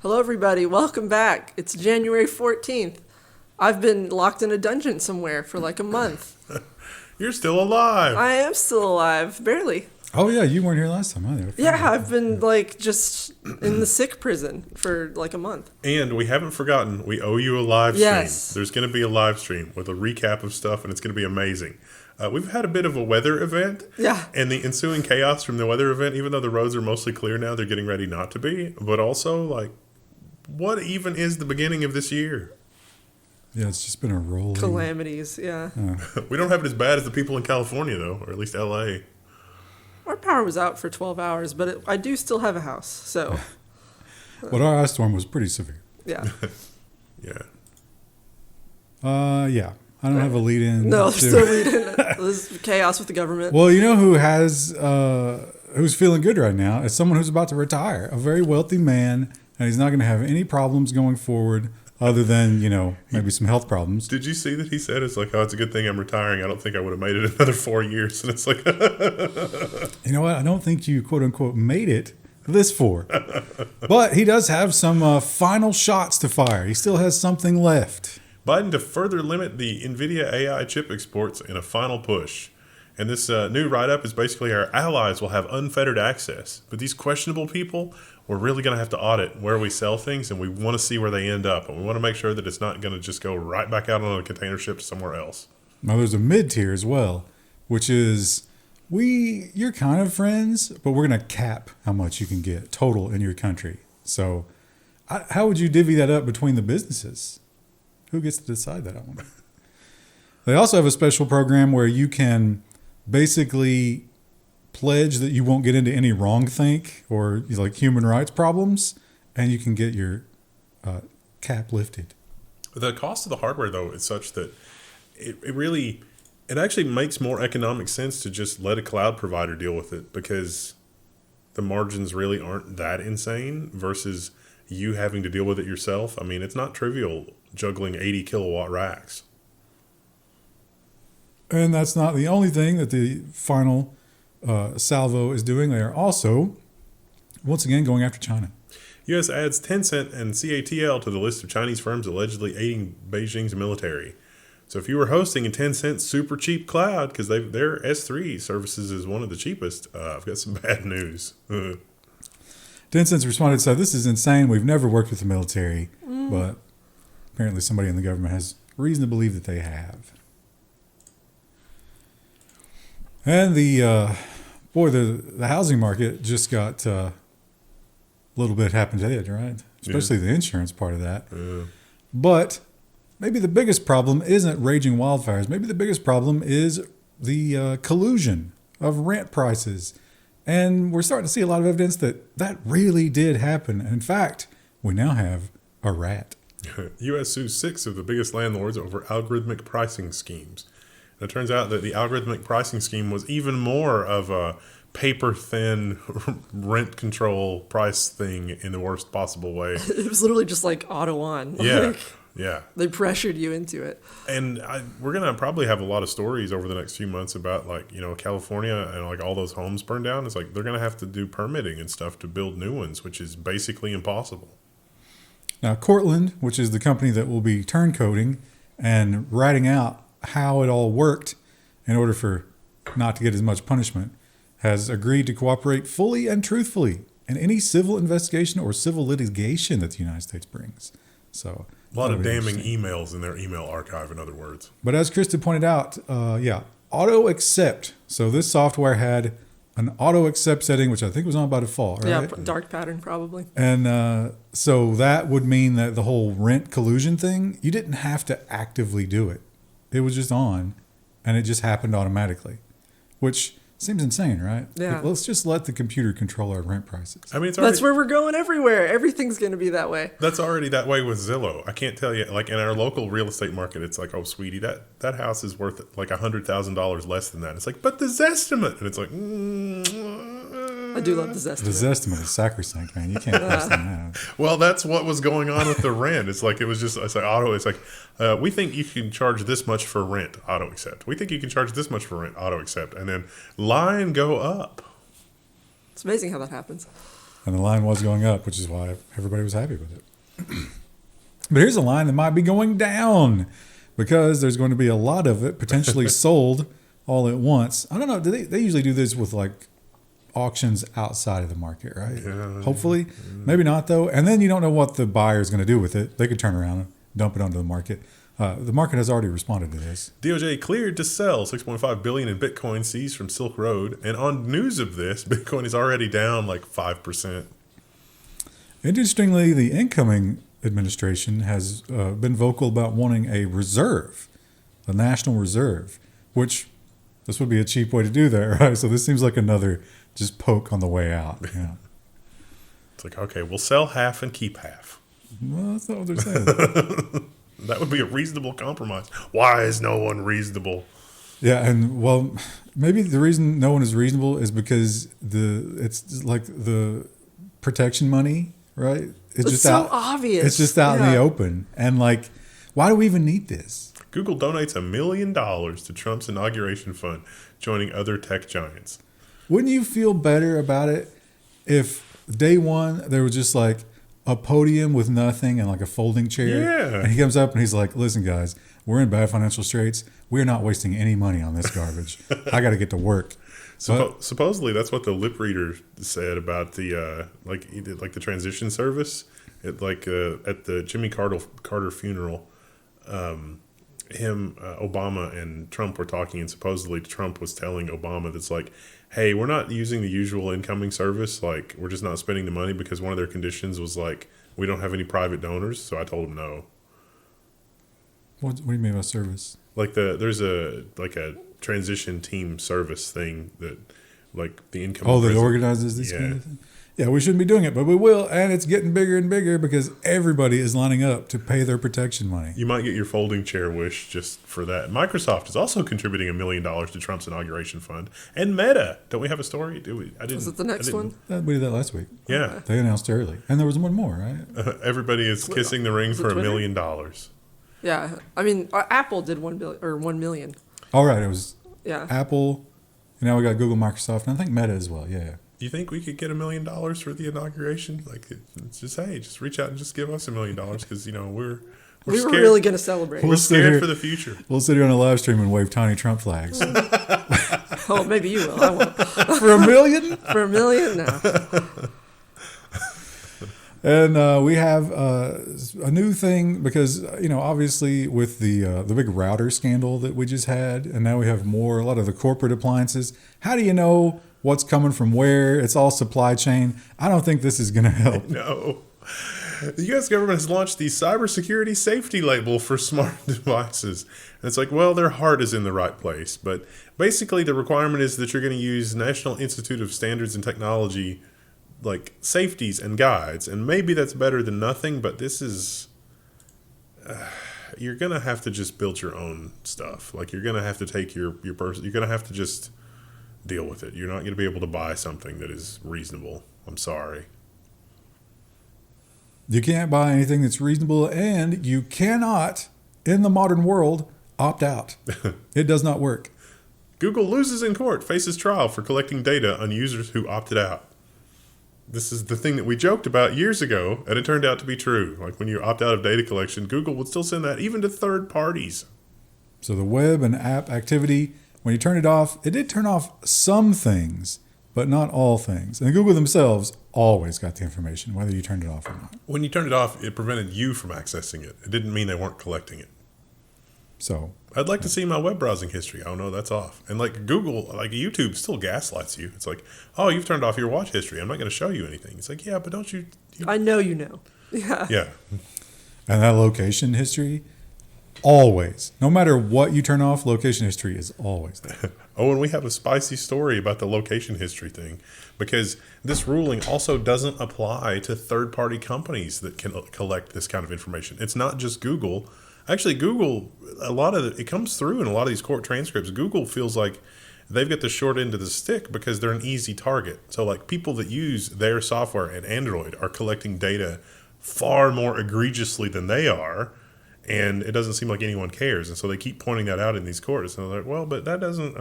Hello, everybody. Welcome back. It's January 14th. I've been locked in a dungeon somewhere for like a month. You're still alive. I am still alive. Barely. Oh, yeah. You weren't here last time either. Yeah, I've been like just in the sick prison for like a month. And we haven't forgotten, we owe you a live stream. Yes. There's going to be a live stream with a recap of stuff, and it's going to be amazing. We've had a bit of a weather event. Yeah. And the ensuing chaos from the weather event, even though the roads are mostly clear now, they're getting ready not to be. But also, like, what even is the beginning of this year? Yeah, it's just been a rolling. Calamities, yeah. We don't have it as bad as the people in California, though, or at least L.A. Our power was out for 12 hours, but I do still have a house, so. But our ice storm was pretty severe. Yeah. Yeah. Yeah. I don't have a lead in. No, there's still lead in. There's chaos with the government. Well, you know who has, who's feeling good right now? It's someone who's about to retire. A very wealthy man, and he's not going to have any problems going forward other than, you know, maybe some health problems. Did you see that he said, it's like, oh, it's a good thing I'm retiring. I don't think I would have made it another 4 years. And it's like, you know what? I don't think you, quote unquote, made it this far. But he does have some final shots to fire. He still has something left. Biden to further limit the Nvidia AI chip exports in a final push. And this new write-up is basically our allies will have unfettered access. But these questionable people, we're really going to have to audit where we sell things, and we want to see where they end up. And we want to make sure that it's not going to just go right back out on a container ship somewhere else. Now, there's a mid-tier as well, which is you're kind of friends, but we're going to cap how much you can get total in your country. So how would you divvy that up between the businesses? Who gets to decide that? I wonder. They also have a special program where you can basically pledge that you won't get into any wrongthink or like human rights problems, and you can get your cap lifted. The cost of the hardware, though, is such that it actually makes more economic sense to just let a cloud provider deal with it, because the margins really aren't that insane versus you having to deal with it yourself. I mean, it's not trivial juggling 80 kilowatt racks. And that's not the only thing that the final salvo is doing. They are also, once again, going after China. U.S. adds Tencent and CATL to the list of Chinese firms allegedly aiding Beijing's military. So if you were hosting a Tencent super cheap cloud, because their S3 services is one of the cheapest, I've got some bad news. Tencent's responded and said, "This is insane. We've never worked with the military." But apparently somebody in the government has reason to believe that they have. And the housing market just got a little bit happened to it, right? Especially the insurance part of that. Yeah. But maybe the biggest problem isn't raging wildfires. Maybe the biggest problem is the collusion of rent prices. And we're starting to see a lot of evidence that really did happen. In fact, we now have a rat. U.S. sues 6 of the biggest landlords over algorithmic pricing schemes. And it turns out that the algorithmic pricing scheme was even more of a paper-thin rent control price thing in the worst possible way. It was literally just like auto on. Yeah, yeah. They pressured you into it. And we're going to probably have a lot of stories over the next few months about, like, you know, California and, like, all those homes burned down. It's like they're going to have to do permitting and stuff to build new ones, which is basically impossible. Now, Cortland, which is the company that will be turncoating and writing out how it all worked in order for not to get as much punishment, has agreed to cooperate fully and truthfully in any civil investigation or civil litigation that the United States brings. So a lot of damning emails in their email archive, in other words. But as Krista pointed out, auto accept. So this software had an auto accept setting, which I think was on by default, right? Yeah, dark pattern probably. And so that would mean that the whole rent collusion thing, you didn't have to actively do it. It was just on, and it just happened automatically, which seems insane, right? Yeah. Like, let's just let the computer control our rent prices. I mean, That's where we're going everywhere. Everything's going to be that way. That's already that way with Zillow. I can't tell you, like, in our local real estate market, it's like, oh, sweetie, that house is worth like $100,000 less than that. It's like, but the Zestimate. And it's like, I do love the Zestimate. The Zestimate is sacrosanct, man. You can't question that. Well, that's what was going on with the rent. It's like, it's like auto. It's like, we think you can charge this much for rent, auto accept. We think you can charge this much for rent, auto accept. And then line go up. It's amazing how that happens. And the line was going up, which is why everybody was happy with it. But here's a line that might be going down because there's going to be a lot of it potentially sold all at once. I don't know. They usually do this with like auctions outside of the market, right? Yeah. Hopefully. Maybe not, though. And then you don't know what the buyer is going to do with it. They could turn around and dump it onto the market. The market has already responded to this. DOJ cleared to sell 6.5 billion in Bitcoin seized from Silk Road. And on news of this, Bitcoin is already down like 5%. Interestingly, the incoming administration has been vocal about wanting a reserve, a national reserve, which this would be a cheap way to do that, right? So this seems like another just poke on the way out. Yeah. It's like, okay, we'll sell half and keep half. Well, that's not what they're saying. That would be a reasonable compromise. Why is no one reasonable? Yeah, and well, maybe the reason no one is reasonable is because it's like the protection money, right? It's just so out, obvious. It's just out in the open, and like, why do we even need this? Google donates $1 million to Trump's inauguration fund, joining other tech giants. Wouldn't you feel better about it if day one there was just like a podium with nothing and like a folding chair? Yeah. And he comes up and he's like, listen, guys, we're in bad financial straits. We're not wasting any money on this garbage. I got to get to work. Supposedly, that's what the lip reader said about the like the transition service at the Jimmy Carter funeral. Obama and Trump were talking, and supposedly Trump was telling Obama that's like, hey, we're not using the usual incoming service. Like, we're just not spending the money because one of their conditions was like, we don't have any private donors. So I told him no. What do you mean by service? Like there's a transition team service thing that like the incoming. Oh, that president organizes this kind of thing? Yeah, we shouldn't be doing it, but we will. And it's getting bigger and bigger because everybody is lining up to pay their protection money. You might get your folding chair wish just for that. Microsoft is also contributing $1 million to Trump's inauguration fund. And Meta. Don't we have a story? Was it the next one? We did that last week. Yeah. They announced early. And there was one more, right? Everybody is kissing the ring for $1 Twitter? million. Yeah. I mean, Apple did 1 million. All right. It was Yeah. Apple. And now we got Google, Microsoft, and I think Meta as well. Yeah. Do you think we could get $1 million for the inauguration? Like, it's just reach out and just give us $1 million because we're We scared. were really going to celebrate. We're scared for the future. We'll sit here on a live stream and wave tiny Trump flags. Oh, maybe you will. I won't. For $1 million? For $1 million? No. And we have a new thing because, obviously with the big router scandal that we just had, and now we have a lot of the corporate appliances. How do you know what's coming from where? It's all supply chain. I don't think this is going to help. No. The U.S. government has launched the cybersecurity safety label for smart devices. And it's like, well, their heart is in the right place. But basically the requirement is that you're going to use National Institute of Standards and Technology like safeties and guides, and maybe that's better than nothing, but this is you're gonna have to just build your own stuff. Like, you're gonna have to take your person, you're gonna have to just deal with it. You're not gonna be able to buy something that is reasonable. I'm sorry. You can't buy anything that's reasonable, and you cannot, in the modern world, opt out. It does not work. Google loses in court, faces trial for collecting data on users who opted out. This is the thing that we joked about years ago, and it turned out to be true. Like, when you opt out of data collection, Google would still send that even to third parties. So the web and app activity, when you turn it off, it did turn off some things, but not all things. And Google themselves always got the information, whether you turned it off or not. When you turned it off, it prevented you from accessing it. It didn't mean they weren't collecting it. So I'd like to see my web browsing history. Oh no, that's off. And like Google, like YouTube still gaslights you. It's like, oh, you've turned off your watch history. I'm not going to show you anything. It's like, yeah, but don't you I know you know. Yeah. Yeah. and that location history, always, no matter what you turn off, location history is always there. Oh, and we have a spicy story about the location history thing, because this ruling also doesn't apply to third-party companies that can collect this kind of information. It's not just Google. Actually, Google, it comes through in a lot of these court transcripts. Google feels like they've got the short end of the stick because they're an easy target. So like, people that use their software and Android are collecting data far more egregiously than they are. And it doesn't seem like anyone cares. And so they keep pointing that out in these courts. And they're like, well, but that doesn't,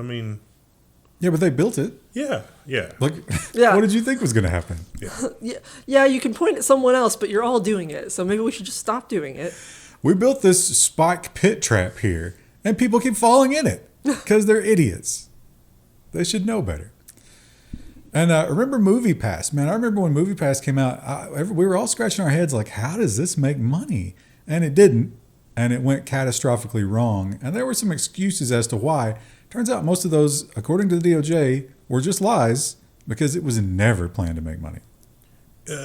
Yeah, Yeah, but they built it. Yeah, yeah. Like, Yeah. what did you think was going to happen? Yeah, you can point at someone else, but you're all doing it. So maybe we should just stop doing it. We built this spike pit trap here, and people keep falling in it because they're idiots. They should know better. And remember MoviePass, man. I remember when MoviePass came out, we were all scratching our heads like, how does this make money? And it didn't. And it went catastrophically wrong. And there were some excuses as to why. Turns out most of those, according to the DOJ, were just lies because it was never planned to make money.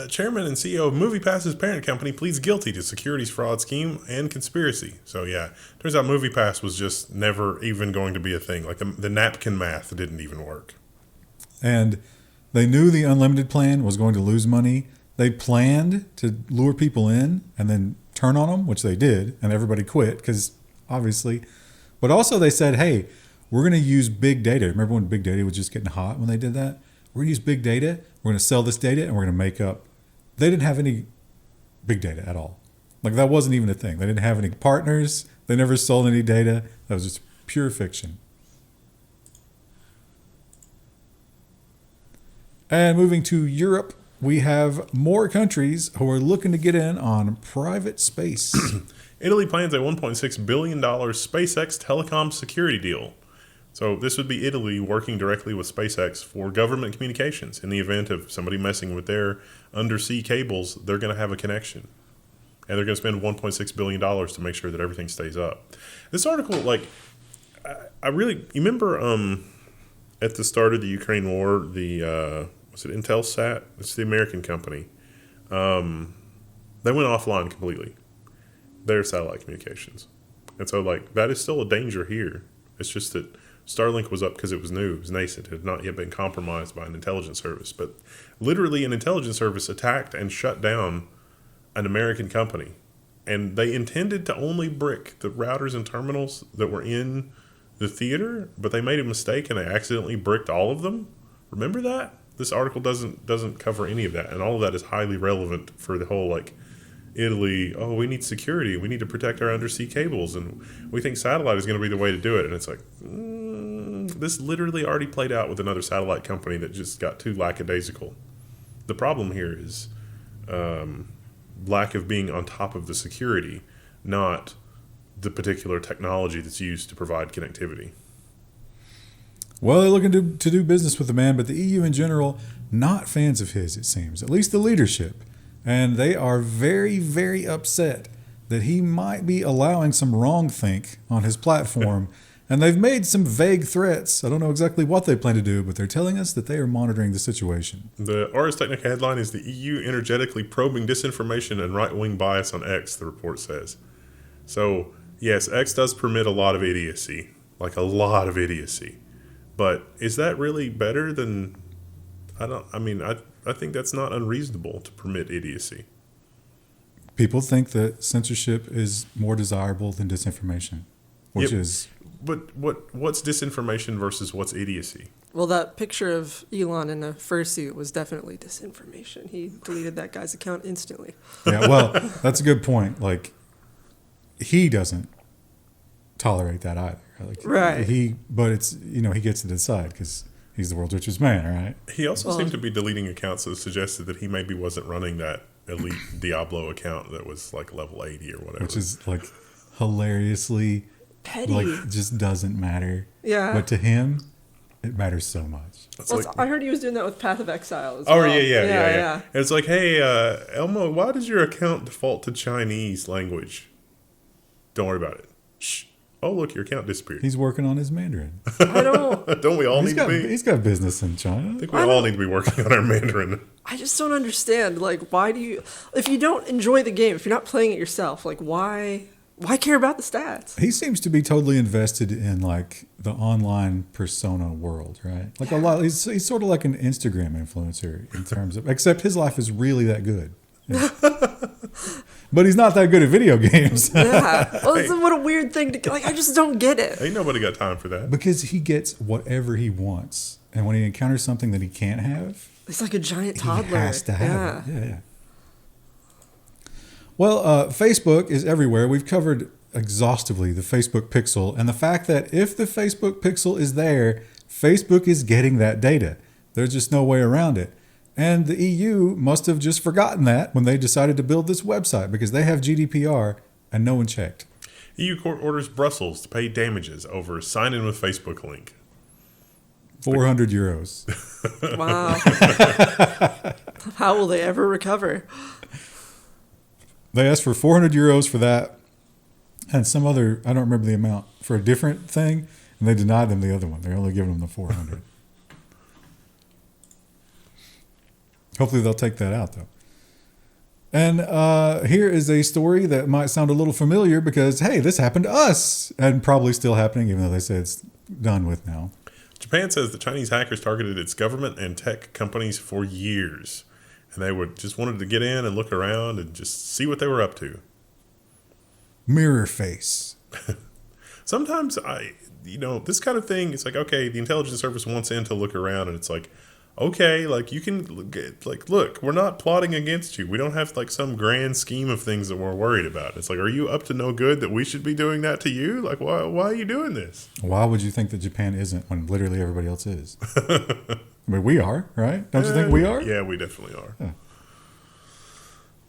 Chairman and CEO of MoviePass's parent company pleads guilty to securities fraud scheme and conspiracy. So yeah, turns out MoviePass was just never even going to be a thing. Like the napkin math didn't even work. And they knew the unlimited plan was going to lose money. They planned to lure people in and then turn on them, which they did, and everybody quit because obviously. But also they said, hey, we're going to use big data. Remember when big data was just getting hot when they did that? We're going to use big data. We're going to sell this data and we're going to make up. They didn't have any big data at all. Like that wasn't even a thing. They didn't have any partners. They never sold any data. That was just pure fiction. And moving to Europe, we have more countries who are looking to get in on private space. Italy plans a $1.6 billion SpaceX Telecom security deal. So this would be Italy working directly with SpaceX for government communications. In the event of somebody messing with their undersea cables, they're going to have a connection. And they're going to spend $1.6 billion to make sure that everything stays up. This article, like, you remember at the start of the Ukraine war, was it Intelsat? It's the American company. They went offline completely. Their satellite communications. And so, like, that is still a danger here. It's just that Starlink was up because it was new, it was nascent, it had not yet been compromised by an intelligence service. But literally an intelligence service attacked and shut down an American company. And they intended to only brick the routers and terminals that were in the theater, but they made a mistake and they accidentally bricked all of them. Remember that? This article doesn't cover any of that. And all of that is highly relevant for the whole, like, Italy, oh, we need security. We need to protect our undersea cables. And we think satellite is going to be the way to do it. And it's like, this literally already played out with another satellite company that just got too lackadaisical. The problem here is lack of being on top of the security, not the particular technology that's used to provide connectivity. Well, they're looking to do business with the man, but the EU in general, not fans of his, it seems, at least the leadership. And they are very, very upset that he might be allowing some wrongthink on his platform. And they've made some vague threats. I don't know exactly what they plan to do, but they're telling us that they are monitoring the situation. The Ars Technica headline is the EU energetically probing disinformation and right-wing bias on X, the report says. So, yes, X does permit a lot of idiocy, like a lot of idiocy. But is that really better than, I think that's not unreasonable to permit idiocy. People think that censorship is more desirable than disinformation, which is... But what's disinformation versus what's idiocy? Well, that picture of Elon in a fursuit was definitely disinformation. He deleted that guy's account instantly. Yeah, well, that's a good point. Like, he doesn't tolerate that either. Like, right. But it's, he gets to decide because he's the world's richest man, right? He also seemed to be deleting accounts that suggested that he maybe wasn't running that elite Diablo account that was like level 80 or whatever. Which is like hilariously petty. Like, just doesn't matter. Yeah. But to him, it matters so much. Well, I heard he was doing that with Path of Exile as well. Oh, yeah. And it's like, hey, Elmo, why does your account default to Chinese language? Don't worry about it. Shh. Oh, look, your account disappeared. He's working on his Mandarin. I don't... Don't we all need to be? He's got business in China. I think we all need to be working on our Mandarin. I just don't understand. Like, why do you... If you don't enjoy the game, if you're not playing it yourself, like, why care about the stats? He seems to be totally invested in, like, the online persona world, right? Like, a lot... He's sort of like an Instagram influencer in terms of... Except his life is really that good. Yeah. But he's not that good at video games. Yeah. Well, what a weird thing to... Like, I just don't get it. Ain't nobody got time for that. Because he gets whatever he wants. And when he encounters something that he can't have... He's like a giant toddler. He has to have it. Yeah. Well, Facebook is everywhere. We've covered exhaustively the Facebook pixel. And the fact that if the Facebook pixel is there, Facebook is getting that data. There's just no way around it. And the EU must have just forgotten that when they decided to build this website because they have GDPR and no one checked. EU court orders Brussels to pay damages over sign in with Facebook link. 400 euros. Wow. How will they ever recover? They asked for 400 euros for that and some other, I don't remember the amount, for a different thing. And they denied them the other one. They're only giving them the 400. Hopefully they'll take that out, though. And here is a story that might sound a little familiar because, hey, this happened to us and probably still happening, even though they say it's done with now. Japan says the Chinese hackers targeted its government and tech companies for years. And they just wanted to get in and look around and just see what they were up to. Mirror face. Sometimes this kind of thing, it's like, okay, the intelligence service wants in to look around and it's like, okay, like you can look, we're not plotting against you. We don't have like some grand scheme of things that we're worried about. It's like, are you up to no good that we should be doing that to you? Like, why are you doing this? Why would you think that Japan isn't when literally everybody else is? I mean, we are, right? Don't you think we are? Yeah, we definitely are. Yeah.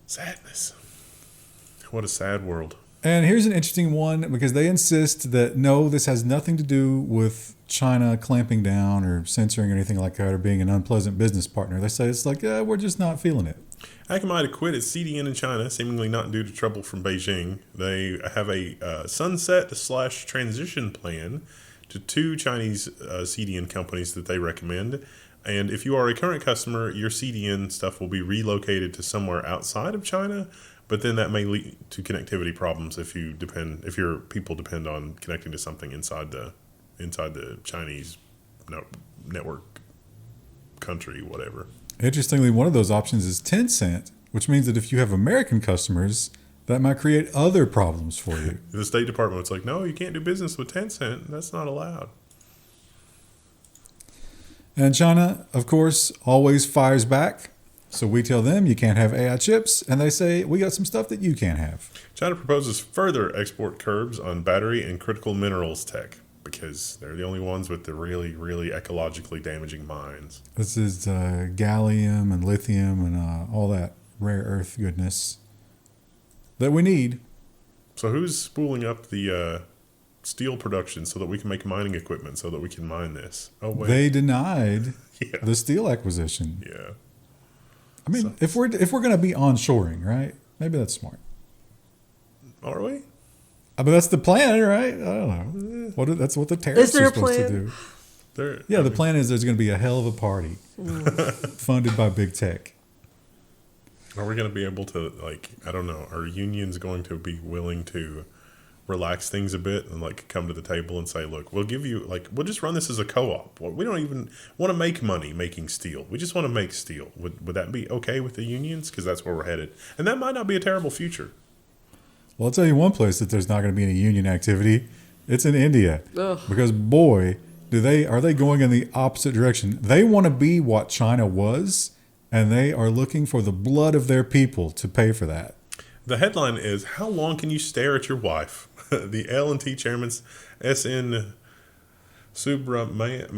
Sadness. What a sad world. And here's an interesting one because they insist that no, this has nothing to do with China clamping down or censoring or anything like that or being an unpleasant business partner. They say it's like, we're just not feeling it. Akamai to quit its CDN in China, seemingly not due to trouble from Beijing. They have a sunset/transition plan to 2 Chinese CDN companies that they recommend. And if you are a current customer, your CDN stuff will be relocated to somewhere outside of China. But then that may lead to connectivity problems if your people depend on connecting to something inside the Chinese network country, whatever. Interestingly, one of those options is Tencent, which means that if you have American customers, that might create other problems for you. The State Department's like, no, you can't do business with Tencent. That's not allowed. And China, of course, always fires back. So we tell them you can't have AI chips, and they say we got some stuff that you can't have. China proposes further export curbs on battery and critical minerals tech because they're the only ones with the really, really ecologically damaging mines. This is gallium and lithium and all that rare earth goodness that we need. So who's spooling up the steel production so that we can make mining equipment so that we can mine this? Oh, wait. They denied Yeah. the steel acquisition. Yeah. I mean, if we're going to be onshoring, right? Maybe that's smart. Are we? But that's the plan, right? I don't know. That's what the tariffs are supposed to do. The plan is there's going to be a hell of a party funded by big tech. Are we going to be able to, I don't know, are unions going to be willing to relax things a bit and come to the table and say, look, we'll give you, we'll just run this as a co-op. We don't even want to make money making steel. We just want to make steel. Would that be okay with the unions? Because that's where we're headed. And that might not be a terrible future. Well, I'll tell you one place that there's not going to be any union activity. It's in India. Ugh. Because boy, are they going in the opposite direction. They want to be what China was, and they are looking for the blood of their people to pay for that. The headline is, how long can you stare at your wife? The L&T chairman, SN Subrahmanyan?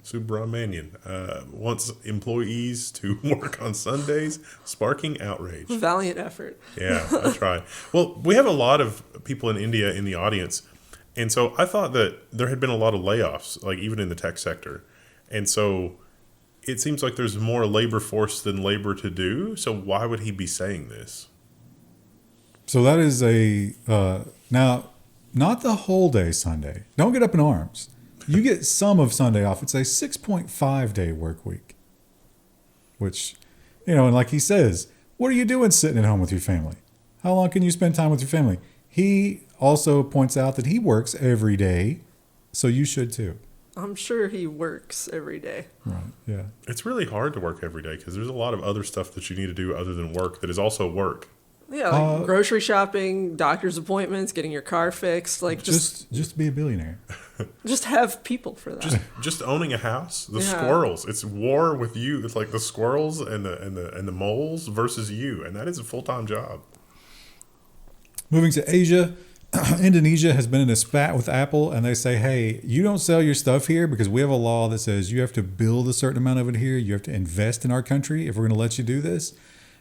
Subrahmanyan wants employees to work on Sundays, sparking outrage. Valiant effort. Yeah, I tried. Well, we have a lot of people in India in the audience. And so I thought that there had been a lot of layoffs, even in the tech sector. And so it seems like there's more labor force than labor to do. So why would he be saying this? So that is now, not the whole day Sunday. Don't get up in arms. You get some of Sunday off. It's a 6.5 day work week, which, and like he says, what are you doing sitting at home with your family? How long can you spend time with your family? He also points out that he works every day, so you should too. I'm sure he works every day. Right, yeah. It's really hard to work every day because there's a lot of other stuff that you need to do other than work that is also work. Yeah, grocery shopping, doctor's appointments, getting your car fixed, just be a billionaire. Just have people for that. Just owning a house. The squirrels. It's war with you. It's like the squirrels and the moles versus you, and that is a full-time job. Moving to Asia, Indonesia has been in a spat with Apple, and they say, hey, you don't sell your stuff here because we have a law that says you have to build a certain amount of it here. You have to invest in our country if we're going to let you do this.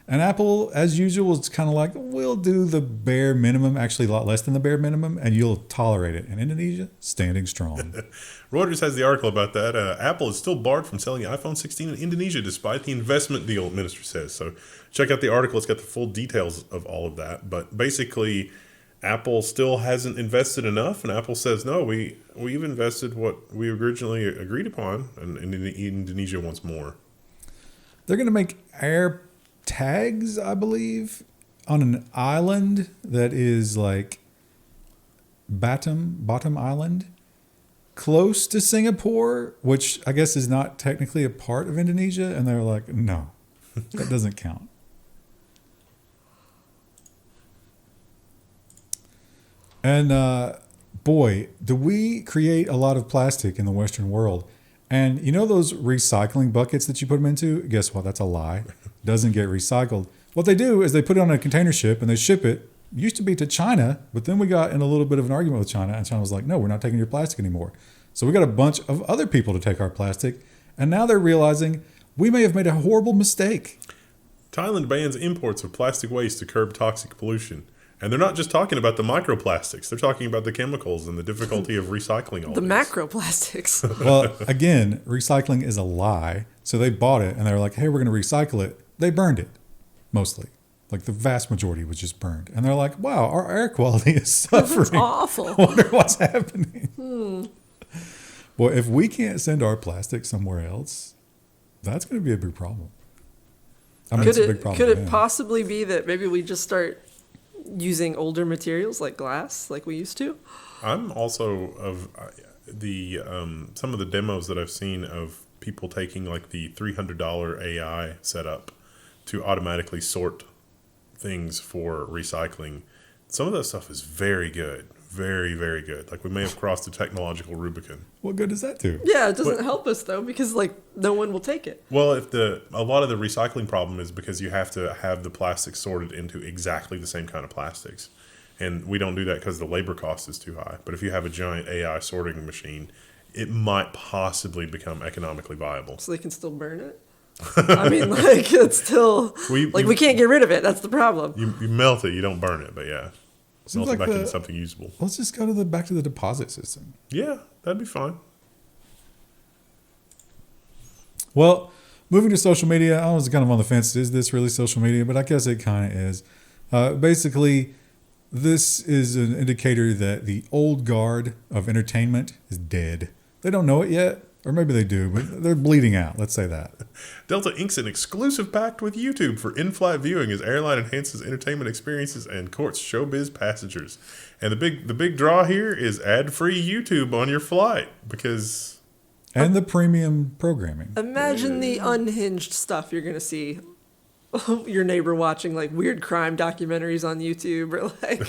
And Apple, as usual, is kind of like, we'll do the bare minimum, actually a lot less than the bare minimum, and you'll tolerate it. And Indonesia, standing strong. Reuters has the article about that. Apple is still barred from selling iPhone 16 in Indonesia despite the investment deal, minister says. So check out the article. It's got the full details of all of that. But basically, Apple still hasn't invested enough, and Apple says, no, we've invested what we originally agreed upon, and Indonesia wants more. They're going to make Air tags, I believe, on an island that is like Batam Island, close to Singapore, which I guess is not technically a part of Indonesia. And they're like, no, that doesn't count. And boy, do we create a lot of plastic in the Western world. And you know those recycling buckets that you put them into? Guess what? That's a lie. Doesn't get recycled. What they do is they put it on a container ship and they ship it. Used to be to China, but then we got in a little bit of an argument with China, and China was like, no, we're not taking your plastic anymore. So we got a bunch of other people to take our plastic, and now they're realizing we may have made a horrible mistake. Thailand bans imports of plastic waste to curb toxic pollution. And they're not just talking about the microplastics. They're talking about the chemicals and the difficulty of recycling all The this. macroplastics. Well, again, recycling is a lie. So they bought it and they were like, hey, we're going to recycle it. They burned it, mostly. Like the vast majority was just burned. And they're like, wow, our air quality is suffering. That's awful. I wonder what's happening. Well, if we can't send our plastic somewhere else, that's going to be a big problem. I mean, Could it's a big problem. could for it them. possibly be that maybe we just start using older materials like glass, like we used to? I'm also of the some of the demos that I've seen of people taking like the $300 AI setup to automatically sort things for recycling. Some of that stuff is very good. Very, very good. Like we may have crossed the technological Rubicon. What good does that do? Yeah, it doesn't help us though, because like no one will take it. Well, if a lot of the recycling problem is because you have to have the plastic sorted into exactly the same kind of plastics. And we don't do that because the labor cost is too high. But if you have a giant AI sorting machine, it might possibly become economically viable. So they can still burn it. I mean, like it's still we can't get rid of it. That's the problem. You melt it, you don't burn it, but yeah. Seems Melt it like back into something usable. Let's just go to back to the deposit system. Yeah, that'd be fine. Well, moving to social media, I was kind of on the fence. Is this really social media? But I guess it kind of is. Basically, this is an indicator that the old guard of entertainment is dead. They don't know it yet, or maybe they do, but they're bleeding out. Let's say that. Delta inks an exclusive pact with YouTube for in-flight viewing as airline enhances entertainment experiences and courts showbiz passengers. And the big draw here is ad-free YouTube on your flight because... And the premium programming. Imagine the unhinged stuff you're gonna see. Your neighbor watching like weird crime documentaries on YouTube or like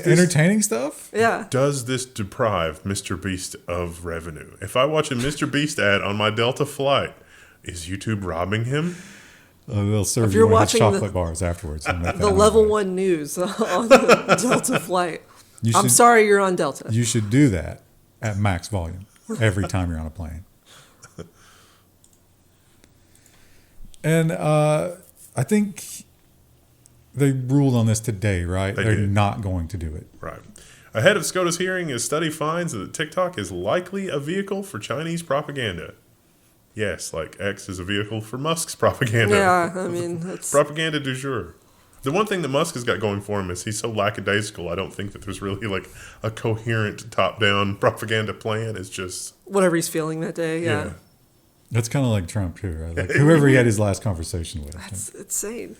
Entertaining stuff? Yeah. Does this deprive Mr. Beast of revenue? If I watch a Mr. Beast ad on my Delta flight, is YouTube robbing him? They'll serve If you you're one of those watching chocolate bars afterwards. The Level 1 news on the Delta flight. I'm sorry you're on Delta. You should do that at max volume every time you're on a plane. And I think they ruled on this today, right? They're did. not going to do it. Right. Ahead of SCOTUS hearing, a study finds that TikTok is likely a vehicle for Chinese propaganda. Yes, like X is a vehicle for Musk's propaganda. Yeah, I mean, it's Propaganda du jour. The one thing that Musk has got going for him is he's so lackadaisical. I don't think that there's really like a coherent top-down propaganda plan. It's just... whatever he's feeling that day. Yeah. That's kind of like Trump too, right? Like whoever he had his last conversation with. That's insane.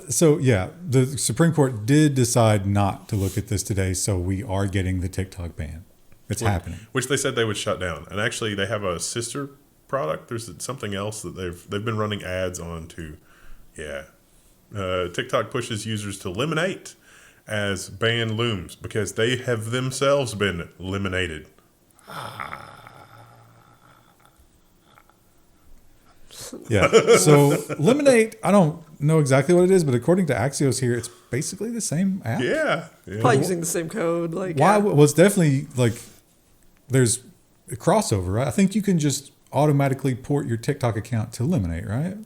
So yeah, the Supreme Court did decide not to look at this today, so we are getting the TikTok ban. It's happening. Which they said they would shut down. And actually they have a sister product. There's something else that they've been running ads on to. Yeah. TikTok pushes users to eliminate as ban looms because they have themselves been eliminated. Yeah. So eliminate, I don't know exactly what it is, but according to Axios here, it's basically the same app. Yeah. Probably using the same code. Like, Why? yeah. Well, it's definitely like there's a crossover, right? I think you can just automatically port your TikTok account to Lemonade, right?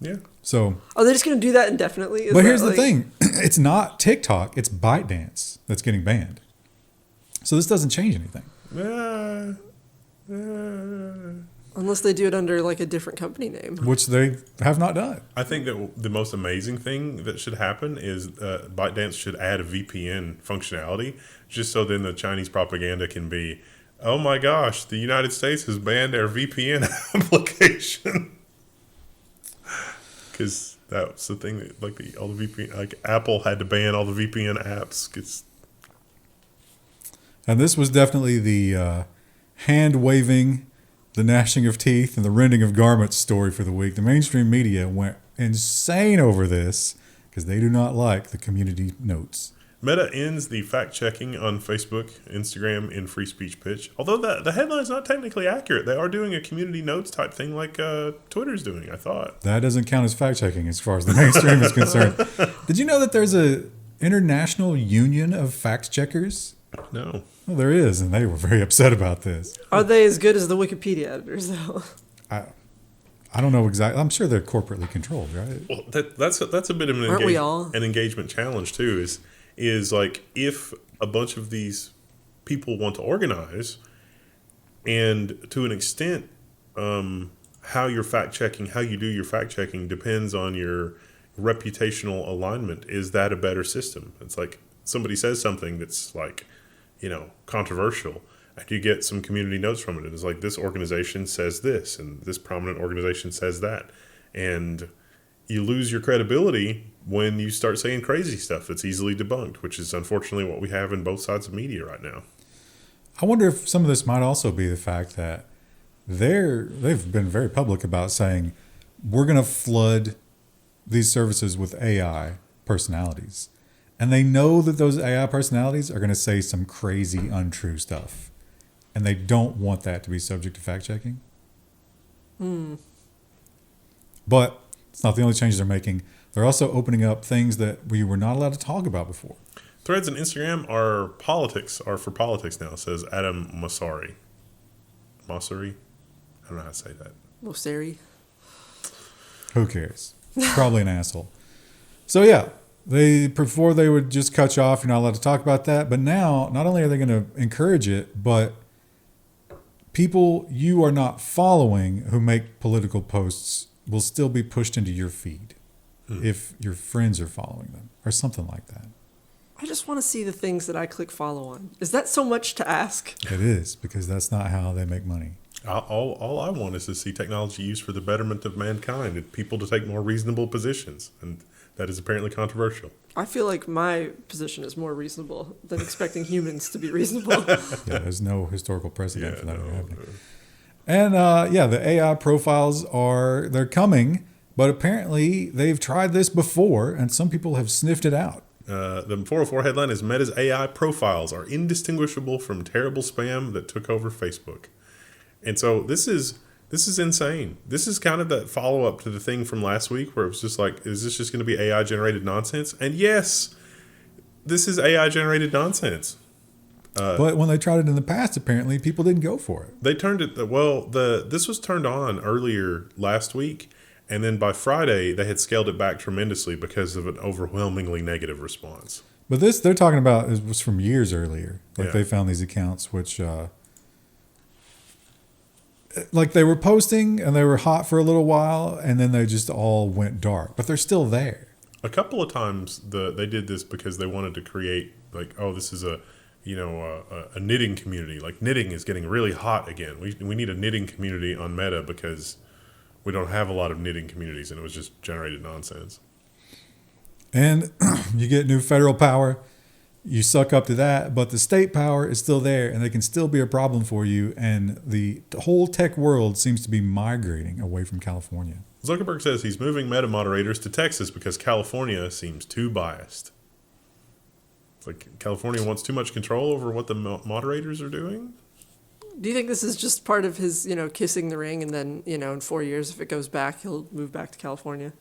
Yeah. So, Are they just going to do that indefinitely? Is but that, here's the like- thing: it's not TikTok; it's ByteDance that's getting banned. So this doesn't change anything. Unless they do it under like a different company name. Which they have not done. I think that the most amazing thing that should happen is ByteDance should add a VPN functionality, just so then the Chinese propaganda can be, oh my gosh, the United States has banned our VPN application. Because that's the thing that all the VPN, like Apple had to ban all the VPN apps. And this was definitely the hand waving, the gnashing of teeth, and the rending of garments story for the week. The mainstream media went insane over this because they do not like the community notes. Meta ends the fact-checking on Facebook, Instagram in free speech pitch. Although the headline is not technically accurate. They are doing a community notes type thing like Twitter's doing, I thought. That doesn't count as fact-checking as far as the mainstream is concerned. Did you know that there's a international union of fact-checkers? No. Well, there is, and they were very upset about this. Are they as good as the Wikipedia editors, though? I don't know exactly. I'm sure they're corporately controlled, right? Well, that's a bit of Aren't we all? an engagement challenge, too, is like if a bunch of these people want to organize, and to an extent, how you do your fact checking depends on your reputational alignment. Is that a better system? It's like somebody says something that's like, controversial, and you get some community notes from it. And it's like, this organization says this, and this prominent organization says that, and you lose your credibility when you start saying crazy stuff that's easily debunked, which is unfortunately what we have in both sides of media right now. I wonder if some of this might also be the fact that they've been very public about saying we're going to flood these services with AI personalities. And they know that those AI personalities are going to say some crazy, untrue stuff. And they don't want that to be subject to fact-checking. But it's not the only changes they're making. They're also opening up things that we were not allowed to talk about before. Threads and Instagram are for politics now, says Adam Mosseri. Mosseri? I don't know how to say that. Mosseri. Who cares? Probably an asshole. So yeah, before they would just cut you off. You're not allowed to talk about that. But now, not only are they going to encourage it, but people you are not following who make political posts will still be pushed into your feed if your friends are following them or something like that. I just want to see the things that I click follow on. Is that so much to ask? It is, because that's not how they make money. All I want is to see technology used for the betterment of mankind and people to take more reasonable positions. And that is apparently controversial. I feel like my position is more reasonable than expecting humans to be reasonable. Yeah, there's no historical precedent for that happening. And the AI profiles they're coming, but apparently they've tried this before and some people have sniffed it out. The 404 headline is Meta's AI profiles are indistinguishable from terrible spam that took over Facebook. And so this is insane. This is kind of that follow-up to the thing from last week where it was just like, is this just going to be AI-generated nonsense? And yes, this is AI-generated nonsense. But when they tried it in the past, apparently people didn't go for it. They turned it, this was turned on earlier last week, and then by Friday, they had scaled it back tremendously because of an overwhelmingly negative response. But this they're talking about was from years earlier. Like they found these accounts which like they were posting and they were hot for a little while and then they just all went dark. But they're still there. A couple of times they did this because they wanted to create this is a knitting community. Like knitting is getting really hot again. We need a knitting community on Meta because we don't have a lot of knitting communities, and it was just generated nonsense. And you get new federal power, you suck up to that, but the state power is still there, and they can still be a problem for you. And the whole tech world seems to be migrating away from California. Zuckerberg says he's moving Meta moderators to Texas because California seems too biased. It's like California wants too much control over what the moderators are doing. Do you think this is just part of his, kissing the ring, and then, in 4 years, if it goes back, he'll move back to California?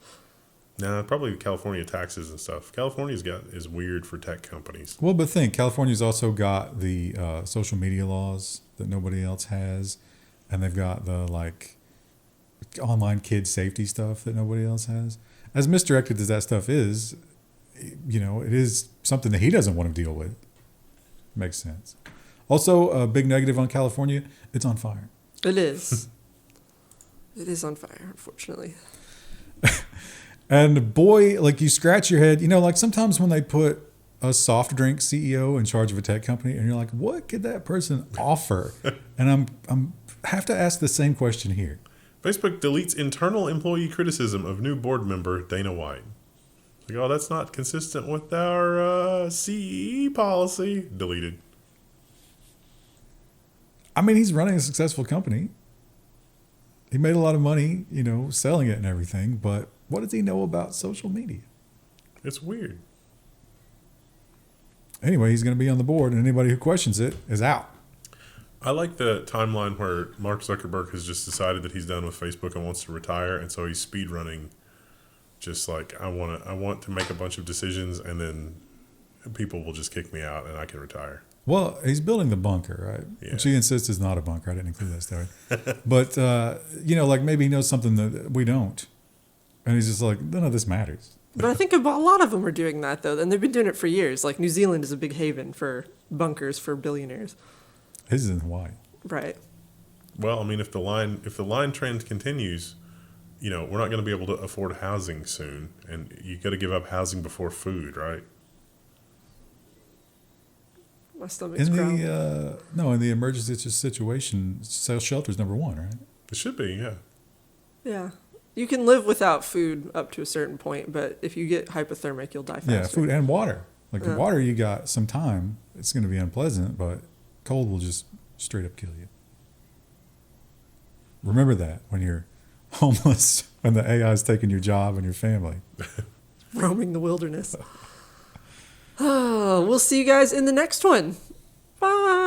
Nah, probably California taxes and stuff. Is weird for tech companies. Well, but think California's also got the social media laws that nobody else has, and they've got the like online kid safety stuff that nobody else has. As misdirected as that stuff is, you know, it is something that he doesn't want to deal with. Makes sense. Also, a big negative on California: it's on fire. It is. It is on fire, unfortunately. And boy, like you scratch your head, you know, like sometimes when they put a soft drink CEO in charge of a tech company, and you're like, what could that person offer? And I'm have to ask the same question here. Facebook deletes internal employee criticism of new board member Dana White. Like, oh, that's not consistent with our CE policy. Deleted. I mean, he's running a successful company. He made a lot of money, you know, selling it and everything, but what does he know about social media? It's weird. Anyway, he's going to be on the board, and anybody who questions it is out. I like the timeline where Mark Zuckerberg has just decided that he's done with Facebook and wants to retire, and so he's speed running. Just like I want to make a bunch of decisions, and then people will just kick me out, and I can retire. Well, he's building the bunker, right? Yeah. Which he insists is not a bunker. I didn't include that story. But, you know, like maybe he knows something that we don't. And he's just like, none of this matters. But I think a lot of them are doing that, though, and they've been doing it for years. Like, New Zealand is a big haven for bunkers for billionaires. His is in Hawaii. Right. Well, I mean, if the line trend continues, you know, we're not going to be able to afford housing soon, and you got to give up housing before food, right? My stomach's growling. In the emergency situation, shelter's number one, right? It should be, yeah. Yeah. You can live without food up to a certain point, but if you get hypothermic, you'll die faster. Yeah, food and water. Like the water, you got some time. It's going to be unpleasant, but cold will just straight up kill you. Remember that when you're homeless and the AI is taking your job and your family. Roaming the wilderness. Oh, we'll see you guys in the next one. Bye.